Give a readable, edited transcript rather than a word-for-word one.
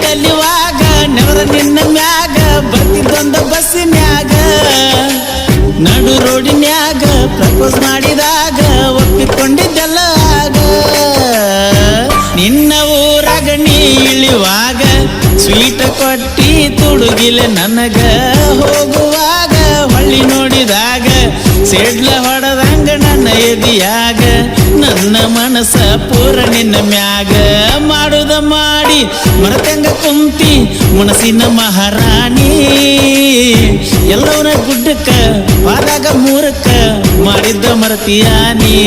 ಅಲ್ಲಿವಾಗ ನೆವರ ನಿನ್ನ ಮ್ಯಾಗ ಬರ್ತಿದ್ದೊಂದ ಬಸ್ಸಿನ್ಯಾಗ ನಡು ರೋಡಿನ್ಯಾಗ ಪ್ರಪೋಸ್ ಮಾಡಿದಾಗ ಒಪ್ಪಿಕೊಂಡಿದ್ದೆಲ್ಲ ಆಗ ನಿನ್ನ ಊರಾಗ ನೀ ಇಳಿವಾಗ ಸ್ವೀಟ ಕೊಟ್ಟಿ ತುಡುಗಿಲೆ ನನಗ ಹೋಗುವಾಗ ಹೊಳ್ಳಿ ನೋಡಿದಾಗ ಸೇಡ್ಲ ಹೊಡೆದಂಗ ನನ್ನ ಎದಿಯಾಗ ನನ್ನ ಮನಸ್ಸ ಪೂರ ನಿನ್ನ ಮ್ಯಾಗ ಮಾಡುದ ಮಾಡಿ ಮರತಂಗ ಕುಂತಿ ಮನಸ್ಸಿನ ಮಹಾರಾಣಿ ಎಲ್ಲವನ ಗುಡ್ಡಕ್ಕ ಪಾದಾಗ ಮೂರಕ್ಕ ಮಾಡಿದ್ದ ಮರತಿಯಾನಿ